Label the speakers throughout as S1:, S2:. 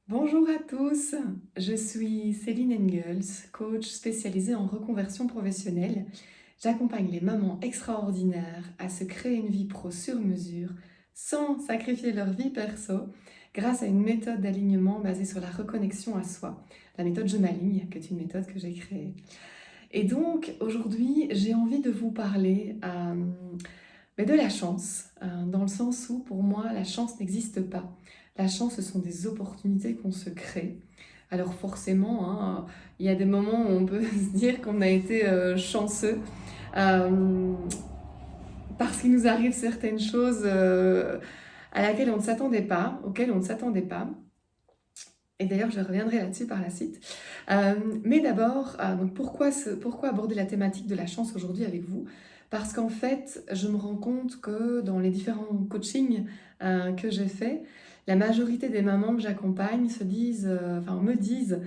S1: Bonjour à tous, je suis Céline Engels, coach spécialisée en reconversion professionnelle. J'accompagne les mamans extraordinaires à se créer une vie pro sur mesure sans sacrifier leur vie perso grâce à une méthode d'alignement basée sur la reconnexion à soi. La méthode Je m'aligne, qui est une méthode que j'ai créée. Et donc aujourd'hui, j'ai envie de vous parler mais de la chance, dans le sens où pour moi, la chance n'existe pas. La chance, ce sont des opportunités qu'on se crée. Alors forcément, hein, il y a des moments où on peut se dire qu'on a été chanceux euh, parce qu'il nous arrive certaines choses à laquelle on ne s'attendait pas, auxquelles on ne s'attendait pas. Et d'ailleurs, je reviendrai là-dessus par la suite. Mais d'abord, donc pourquoi aborder la thématique de la chance aujourd'hui avec vous? Parce qu'en fait, je me rends compte que dans les différents coachings que j'ai faits, la majorité des mamans que j'accompagne me disent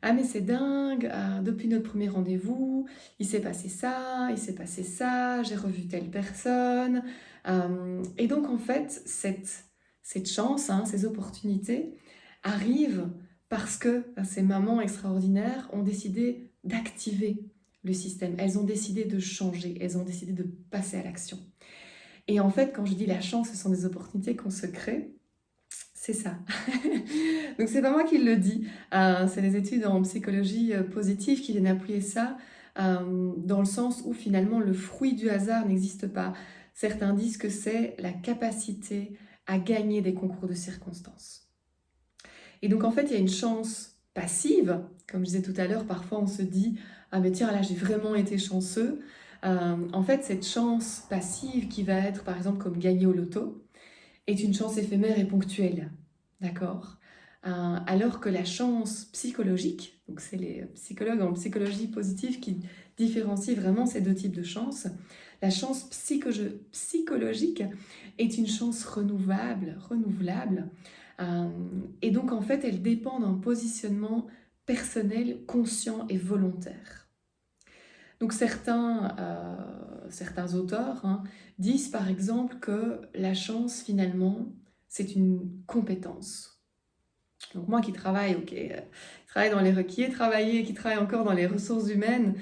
S1: ah mais c'est dingue, depuis notre premier rendez-vous, il s'est passé ça, il s'est passé ça, j'ai revu telle personne. Et donc en fait, cette chance, hein, ces opportunités arrivent parce que ces mamans extraordinaires ont décidé d'activer le système. Elles ont décidé de changer, elles ont décidé de passer à l'action. Et en fait, quand je dis la chance, ce sont des opportunités qu'on se crée, c'est ça. Donc c'est pas moi qui le dis, c'est les études en psychologie positive qui viennent appuyer ça, dans le sens où finalement le fruit du hasard n'existe pas. Certains disent que c'est la capacité à gagner des concours de circonstances. Et donc en fait il y a une chance passive, comme je disais tout à l'heure, parfois on se dit ah mais tiens là j'ai vraiment été chanceux. En fait cette chance passive qui va être par exemple comme gagner au loto, est une chance éphémère et ponctuelle. D'accord. Alors que la chance psychologique, donc c'est les psychologues en psychologie positive qui différencient vraiment ces deux types de chances, la chance psychologique est une chance renouvelable, et donc en fait elle dépend d'un positionnement personnel, conscient et volontaire. Donc certains auteurs disent par exemple que la chance finalement c'est une compétence. Donc moi qui travaille, travaille dans les qui ai travaillé, qui travaille encore dans les ressources humaines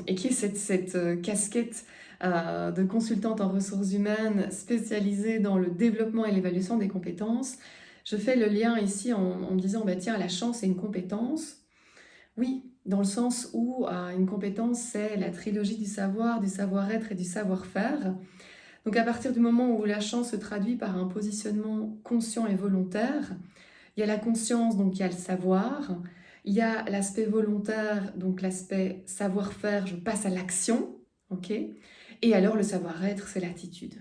S1: et qui est cette casquette de consultante en ressources humaines spécialisée dans le développement et l'évaluation des compétences, je fais le lien ici en me disant bah tiens la chance c'est une compétence. Oui, dans le sens où une compétence, c'est la trilogie du savoir, du savoir-être et du savoir-faire. Donc à partir du moment où la chance se traduit par un positionnement conscient et volontaire, il y a la conscience, donc il y a le savoir, il y a l'aspect volontaire, donc l'aspect savoir-faire, je passe à l'action, ok. Et alors le savoir-être, c'est l'attitude.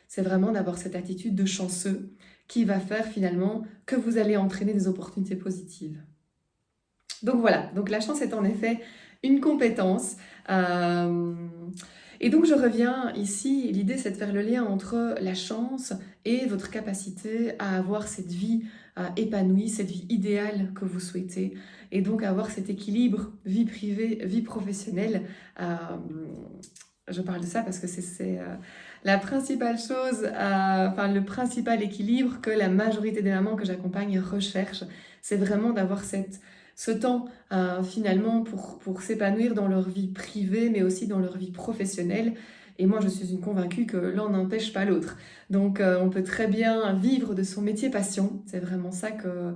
S1: C'est vraiment d'avoir cette attitude de chanceux qui va faire finalement que vous allez entraîner des opportunités positives. Donc voilà, donc la chance est en effet une compétence. Euh, et donc je reviens ici, l'idée c'est de faire le lien entre la chance et votre capacité à avoir cette vie épanouie, cette vie idéale que vous souhaitez. Et donc avoir cet équilibre vie privée, vie professionnelle. Je parle de ça parce que c'est la principale chose, le principal équilibre que la majorité des mamans que j'accompagne recherchent. C'est vraiment d'avoir ce temps finalement pour s'épanouir dans leur vie privée mais aussi dans leur vie professionnelle. Et moi je suis une convaincue que l'un n'empêche pas l'autre. Donc on peut très bien vivre de son métier passion. C'est vraiment ça que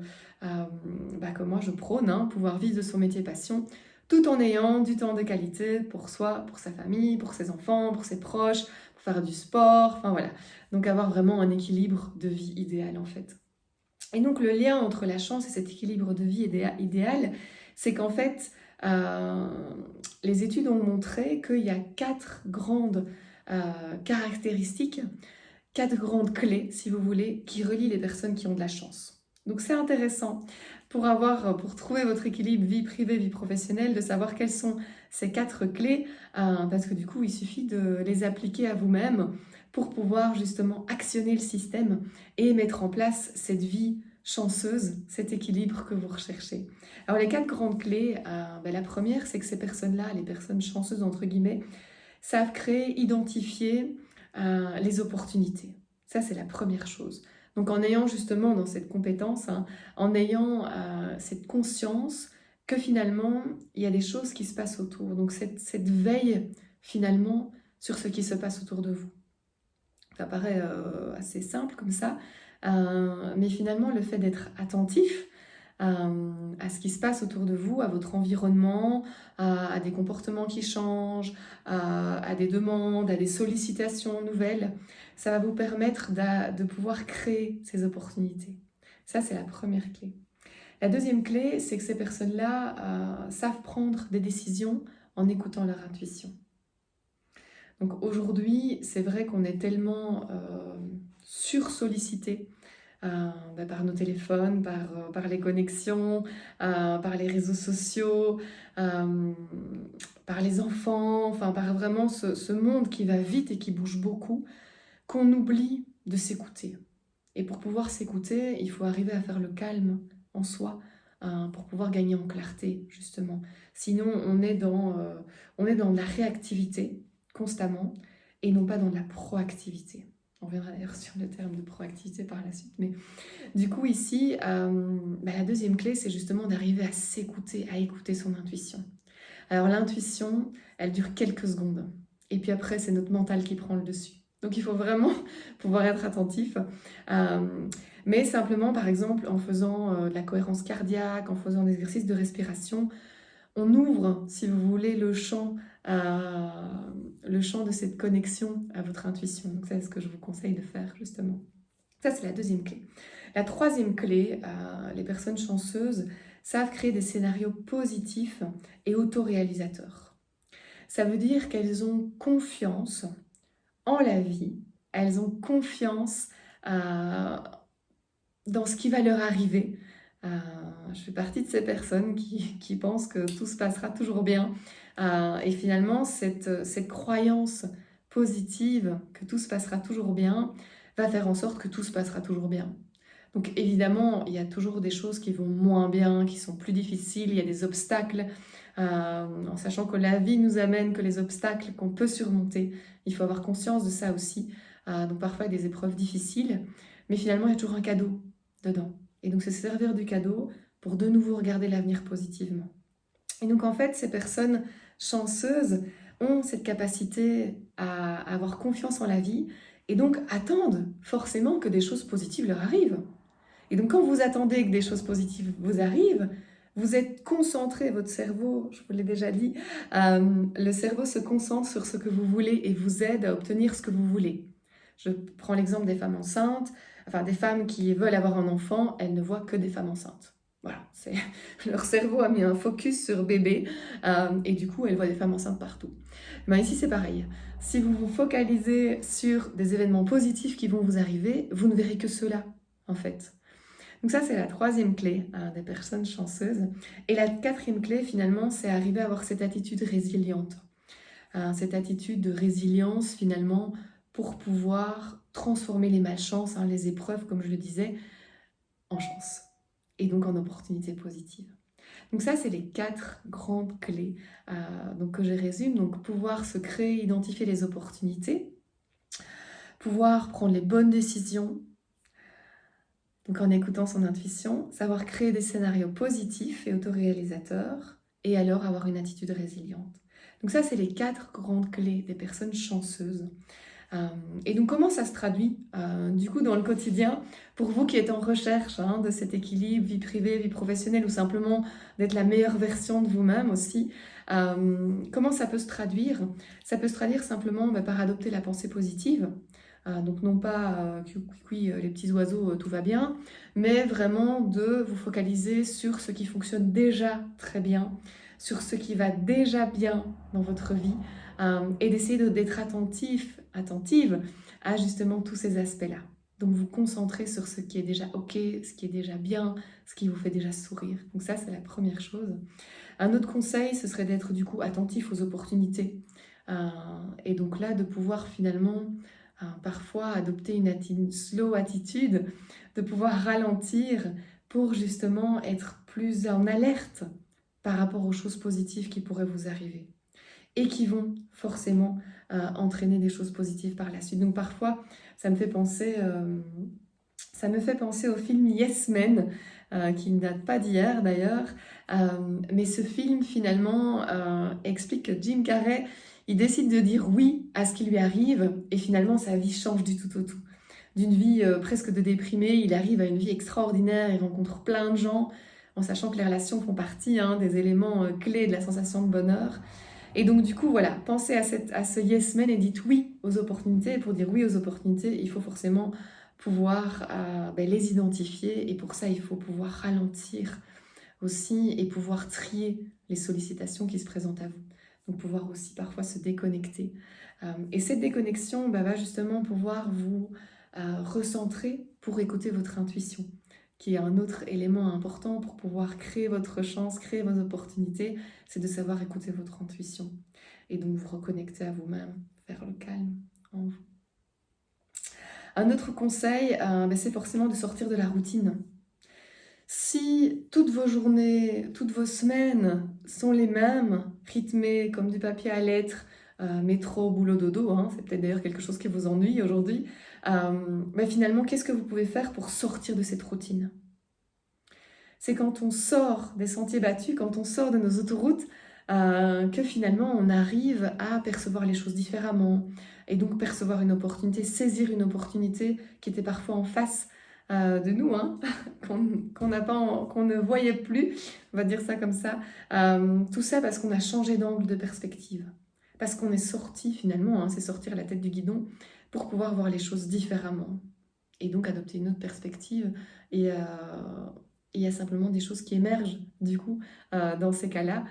S1: moi je prône, pouvoir vivre de son métier passion tout en ayant du temps de qualité pour soi, pour sa famille, pour ses enfants, pour ses proches, pour faire du sport, enfin voilà. Donc avoir vraiment un équilibre de vie idéal en fait. Et donc le lien entre la chance et cet équilibre de vie idéal, c'est qu'en fait, euh, les études ont montré qu'il y a quatre grandes caractéristiques, quatre grandes clés, si vous voulez, qui relient les personnes qui ont de la chance. Donc c'est intéressant pour trouver votre équilibre vie privée, vie professionnelle, de savoir quelles sont ces quatre clés, parce que du coup, il suffit de les appliquer à vous-même pour pouvoir justement actionner le système et mettre en place cette vie chanceuse, cet équilibre que vous recherchez. Alors les quatre grandes clés, la première, c'est que ces personnes-là, les personnes chanceuses entre guillemets, savent créer, identifier les opportunités. Ça, c'est la première chose. Donc en ayant justement dans cette compétence, hein, en ayant cette conscience que finalement, il y a des choses qui se passent autour. Donc cette veille finalement sur ce qui se passe autour de vous. Ça paraît assez simple comme ça, mais finalement le fait d'être attentif à ce qui se passe autour de vous, à votre environnement, à des comportements qui changent, à des demandes, à des sollicitations nouvelles, ça va vous permettre de pouvoir créer ces opportunités. Ça, c'est la première clé. La deuxième clé, c'est que ces personnes-là savent prendre des décisions en écoutant leur intuition. Donc aujourd'hui, c'est vrai qu'on est tellement sursollicité par nos téléphones, par les connexions, par les réseaux sociaux, par les enfants, enfin par vraiment ce monde qui va vite et qui bouge beaucoup, qu'on oublie de s'écouter. Et pour pouvoir s'écouter, il faut arriver à faire le calme en soi, pour pouvoir gagner en clarté, justement. Sinon, on est dans la réactivité constamment, et non pas dans de la proactivité. On reviendra d'ailleurs sur le terme de proactivité par la suite. Mais du coup, ici, la deuxième clé, c'est justement d'arriver à s'écouter, à écouter son intuition. Alors l'intuition, elle dure quelques secondes. Et puis après, c'est notre mental qui prend le dessus. Donc il faut vraiment pouvoir être attentif. Mais simplement, par exemple, en faisant de la cohérence cardiaque, en faisant des exercices de respiration, on ouvre, si vous voulez, le champ de cette connexion à votre intuition. Donc ça, c'est ce que je vous conseille de faire, justement. Ça, c'est la deuxième clé. La troisième clé, les personnes chanceuses savent créer des scénarios positifs et autoréalisateurs. Ça veut dire qu'elles ont confiance en la vie, elles ont confiance dans ce qui va leur arriver. Je fais partie de ces personnes qui pensent que tout se passera toujours bien. Et finalement, cette croyance positive que tout se passera toujours bien va faire en sorte que tout se passera toujours bien. Donc évidemment, il y a toujours des choses qui vont moins bien, qui sont plus difficiles, il y a des obstacles, en sachant que la vie nous amène que les obstacles qu'on peut surmonter, il faut avoir conscience de ça aussi. Donc parfois il y a des épreuves difficiles, mais finalement il y a toujours un cadeau dedans. Et donc c'est se servir du cadeau pour de nouveau regarder l'avenir positivement. Et donc en fait, ces personnes chanceuses ont cette capacité à avoir confiance en la vie et donc attendent forcément que des choses positives leur arrivent. Et donc quand vous attendez que des choses positives vous arrivent, vous êtes concentré, votre cerveau, je vous l'ai déjà dit, le cerveau se concentre sur ce que vous voulez et vous aide à obtenir ce que vous voulez. Je prends l'exemple des femmes enceintes, enfin des femmes qui veulent avoir un enfant, elles ne voient que des femmes enceintes. Voilà, leur cerveau a mis un focus sur bébé et du coup, elles voient des femmes enceintes partout. Ben ici, c'est pareil. Si vous vous focalisez sur des événements positifs qui vont vous arriver, vous ne verrez que cela, en fait. Donc ça, c'est la troisième clé des personnes chanceuses. Et la quatrième clé, finalement, c'est arriver à avoir cette attitude résiliente. Cette attitude de résilience, finalement, pour pouvoir transformer les malchances, les épreuves, comme je le disais, en chance. Et donc en opportunités positives. Donc ça, c'est les 4 grandes clés donc que je résume. Donc pouvoir se créer, identifier les opportunités, pouvoir prendre les bonnes décisions, donc en écoutant son intuition, savoir créer des scénarios positifs et autoréalisateurs, et alors avoir une attitude résiliente. Donc ça, c'est les 4 grandes clés des personnes chanceuses. Et donc comment ça se traduit du coup dans le quotidien pour vous qui êtes en recherche de cet équilibre vie privée, vie professionnelle ou simplement d'être la meilleure version de vous-même aussi, comment ça peut se traduire? Ça peut se traduire simplement par adopter la pensée positive. Donc non pas les petits oiseaux, tout va bien, mais vraiment de vous focaliser sur ce qui fonctionne déjà très bien, sur ce qui va déjà bien dans votre vie, et d'essayer d'être attentive à justement tous ces aspects-là. Donc vous concentrer sur ce qui est déjà ok, ce qui est déjà bien, ce qui vous fait déjà sourire. Donc ça, c'est la première chose. Un autre conseil, ce serait d'être du coup attentif aux opportunités. Et donc là, de pouvoir finalement parfois adopter une slow attitude, de pouvoir ralentir pour justement être plus en alerte par rapport aux choses positives qui pourraient vous arriver et qui vont forcément entraîner des choses positives par la suite. Donc parfois, ça me fait penser Ça me fait penser au film Yes Men, qui ne date pas d'hier d'ailleurs. Mais ce film finalement explique que Jim Carrey, il décide de dire oui à ce qui lui arrive et finalement sa vie change du tout au tout. D'une vie presque de déprimé, il arrive à une vie extraordinaire, il rencontre plein de gens, en sachant que les relations font partie des éléments clés de la sensation de bonheur. Et donc du coup, voilà, pensez à ce yes man et dites oui aux opportunités. Et pour dire oui aux opportunités, il faut forcément pouvoir les identifier. Et pour ça, il faut pouvoir ralentir aussi et pouvoir trier les sollicitations qui se présentent à vous. Donc pouvoir aussi parfois se déconnecter. Et cette déconnexion va justement pouvoir vous recentrer pour écouter votre intuition, qui est un autre élément important pour pouvoir créer votre chance, créer vos opportunités, c'est de savoir écouter votre intuition et donc vous reconnecter à vous-même, faire le calme en vous. Un autre conseil, c'est forcément de sortir de la routine. Si toutes vos journées, toutes vos semaines sont les mêmes, rythmées comme du papier à lettres, métro, boulot, dodo, c'est peut-être d'ailleurs quelque chose qui vous ennuie aujourd'hui, finalement, qu'est-ce que vous pouvez faire pour sortir de cette routine ? C'est quand on sort des sentiers battus, quand on sort de nos autoroutes, que finalement on arrive à percevoir les choses différemment et donc percevoir une opportunité, saisir une opportunité qui était parfois en face de nous, qu'on ne voyait plus, on va dire ça comme ça. Tout ça parce qu'on a changé d'angle de perspective, parce qu'on est sorti finalement, c'est sortir la tête du guidon pour pouvoir voir les choses différemment et donc adopter une autre perspective et il y a simplement des choses qui émergent du coup dans ces cas-là,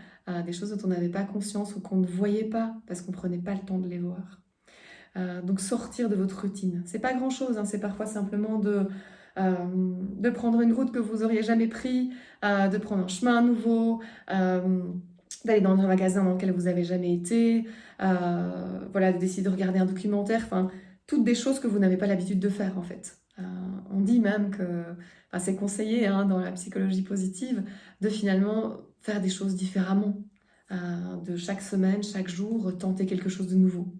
S1: des choses dont on n'avait pas conscience ou qu'on ne voyait pas parce qu'on ne prenait pas le temps de les voir. Donc sortir de votre routine, c'est pas grand-chose, c'est parfois simplement de prendre une route que vous n'auriez jamais pris, de prendre un chemin nouveau, d'aller dans un magasin dans lequel vous n'avez jamais été, de décider de regarder un documentaire, toutes des choses que vous n'avez pas l'habitude de faire en fait. On dit même que c'est conseillé dans la psychologie positive de finalement faire des choses différemment, de chaque semaine, chaque jour, tenter quelque chose de nouveau.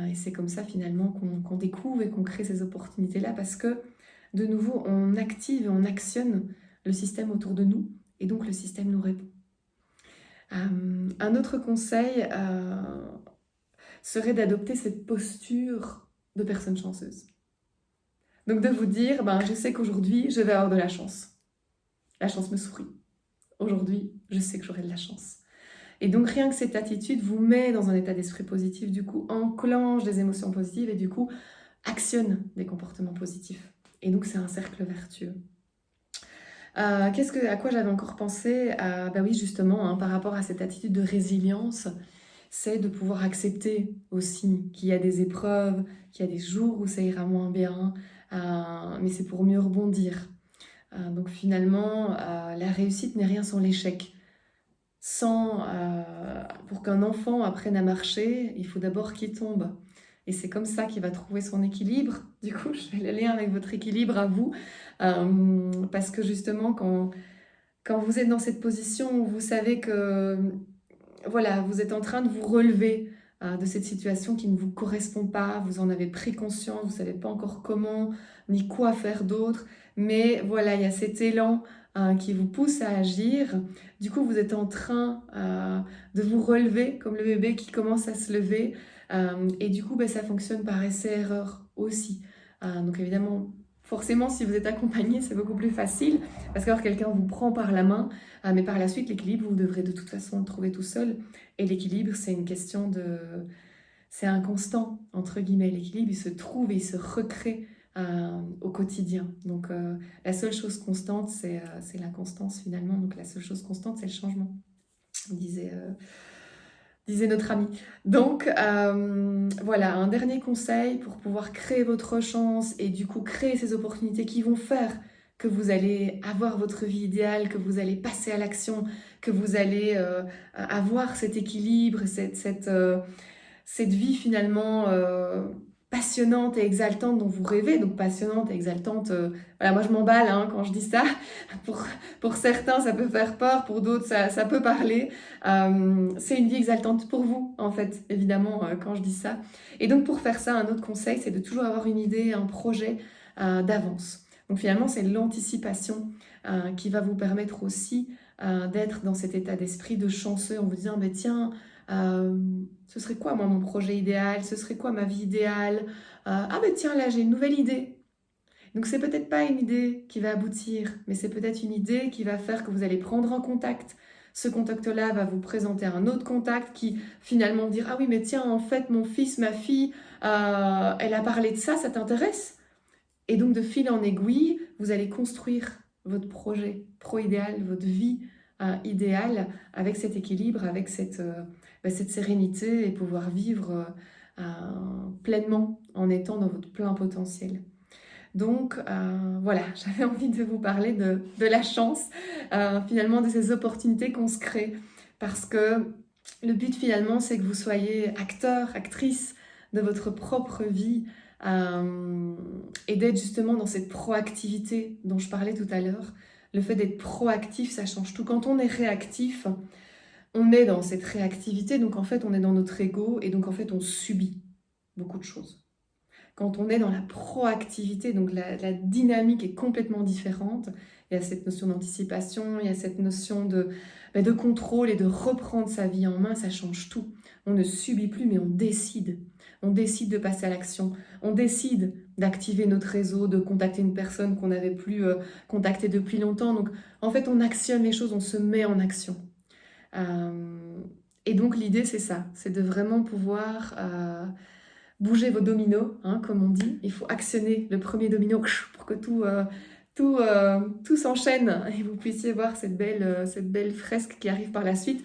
S1: Et c'est comme ça finalement qu'on découvre et qu'on crée ces opportunités-là parce que de nouveau on active et on actionne le système autour de nous et donc le système nous répond. Un autre conseil serait d'adopter cette posture de personne chanceuse. Donc de vous dire, je sais qu'aujourd'hui, je vais avoir de la chance. La chance me sourit. Aujourd'hui, je sais que j'aurai de la chance. Et donc rien que cette attitude vous met dans un état d'esprit positif, du coup enclenche des émotions positives et du coup actionne des comportements positifs. Et donc c'est un cercle vertueux. À quoi j'avais encore pensé ? Oui, justement, par rapport à cette attitude de résilience, c'est de pouvoir accepter aussi qu'il y a des épreuves, qu'il y a des jours où ça ira moins bien, mais c'est pour mieux rebondir. Donc finalement, la réussite n'est rien sans l'échec. Pour qu'un enfant apprenne à marcher, il faut d'abord qu'il tombe. Et c'est comme ça qu'il va trouver son équilibre. Du coup, je fais le lien avec votre équilibre à vous. Parce que justement, quand vous êtes dans cette position où vous savez que vous êtes en train de vous relever de cette situation qui ne vous correspond pas, vous en avez pris conscience, vous ne savez pas encore comment ni quoi faire d'autre, mais voilà, il y a cet élan qui vous pousse à agir. Du coup, vous êtes en train de vous relever comme le bébé qui commence à se lever et du coup, ça fonctionne par essai-erreur aussi. Donc évidemment, forcément, si vous êtes accompagné, c'est beaucoup plus facile parce qu'alors quelqu'un vous prend par la main, mais par la suite, l'équilibre, vous devrez de toute façon le trouver tout seul. Et l'équilibre, c'est une question de... C'est un constant, entre guillemets. L'équilibre, il se trouve et il se recrée au quotidien. Donc, la seule chose constante, c'est l'inconstance finalement. Donc, la seule chose constante, c'est le changement, disait notre ami. Donc, voilà, un dernier conseil pour pouvoir créer votre chance et du coup créer ces opportunités qui vont faire que vous allez avoir votre vie idéale, que vous allez passer à l'action, que vous allez avoir cet équilibre, cette vie finalement passionnante et exaltante dont vous rêvez. Donc passionnante et exaltante, moi je m'emballe quand je dis ça. Pour certains ça peut faire peur, pour d'autres ça peut parler. C'est une vie exaltante pour vous en fait, évidemment, quand je dis ça. Et donc pour faire ça, un autre conseil, c'est de toujours avoir une idée, un projet d'avance. Donc finalement, c'est l'anticipation qui va vous permettre aussi d'être dans cet état d'esprit de chanceux en vous disant, mais tiens, ce serait quoi moi mon projet idéal? Ce serait quoi ma vie idéale? Ah mais tiens, là j'ai une nouvelle idée. Donc c'est peut-être pas une idée qui va aboutir, mais c'est peut-être une idée qui va faire que vous allez prendre un contact. Ce contact-là va vous présenter un autre contact qui finalement dire, ah oui mais tiens en fait mon fils, ma fille, elle a parlé de ça, ça t'intéresse? Et donc de fil en aiguille, vous allez construire votre projet pro-idéal, votre vie idéale avec cet équilibre, avec cette sérénité et pouvoir vivre pleinement en étant dans votre plein potentiel. Donc voilà, j'avais envie de vous parler de la chance, finalement de ces opportunités qu'on se crée. Parce que le but finalement, c'est que vous soyez acteur, actrice de votre propre vie et d'être justement dans cette proactivité dont je parlais tout à l'heure. Le fait d'être proactif, ça change tout. Quand on est réactif, on est dans cette réactivité, donc en fait on est dans notre ego et donc en fait on subit beaucoup de choses. Quand on est dans la proactivité, donc la dynamique est complètement différente. Il y a cette notion d'anticipation, il y a cette notion de contrôle et de reprendre sa vie en main, ça change tout. On ne subit plus, mais on décide. On décide de passer à l'action. On décide d'activer notre réseau, de contacter une personne qu'on n'avait plus contactée depuis longtemps. Donc, en fait, on actionne les choses, on se met en action. Et donc, l'idée, c'est ça. C'est de vraiment pouvoir bouger vos dominos, hein, comme on dit. Il faut actionner le premier domino pour que tout s'enchaîne et vous puissiez voir cette belle fresque qui arrive par la suite.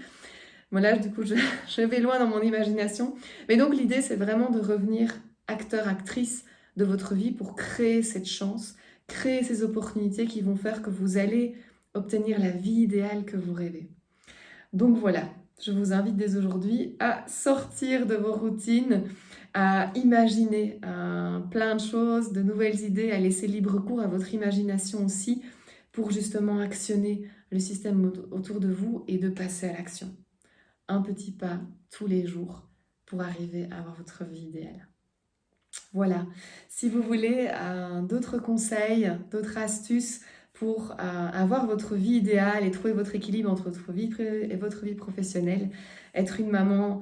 S1: Voilà, du coup, je vais loin dans mon imagination. Mais donc, l'idée, c'est vraiment de revenir acteur, actrice de votre vie pour créer cette chance, créer ces opportunités qui vont faire que vous allez obtenir la vie idéale que vous rêvez. Donc voilà, je vous invite dès aujourd'hui à sortir de vos routines, à imaginer plein de choses, de nouvelles idées, à laisser libre cours à votre imagination aussi pour justement actionner le système autour de vous et de passer à l'action. Un petit pas tous les jours pour arriver à avoir votre vie idéale. Voilà, si vous voulez d'autres conseils, d'autres astuces pour avoir votre vie idéale et trouver votre équilibre entre votre vie privée et votre vie professionnelle, être une maman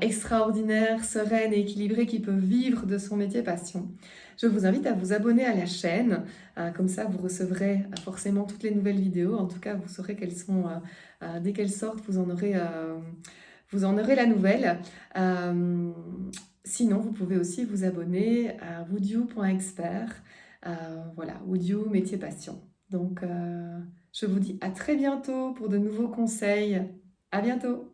S1: extraordinaire, sereine et équilibrée qui peut vivre de son métier passion. Je vous invite à vous abonner à la chaîne, comme ça vous recevrez forcément toutes les nouvelles vidéos. En tout cas, vous saurez qu'elles sont, dès qu'elles sortent, vous en aurez la nouvelle. Sinon, vous pouvez aussi vous abonner à woodyou.expert. Voilà, Woodyou, métier passion. Donc, je vous dis à très bientôt pour de nouveaux conseils. À bientôt!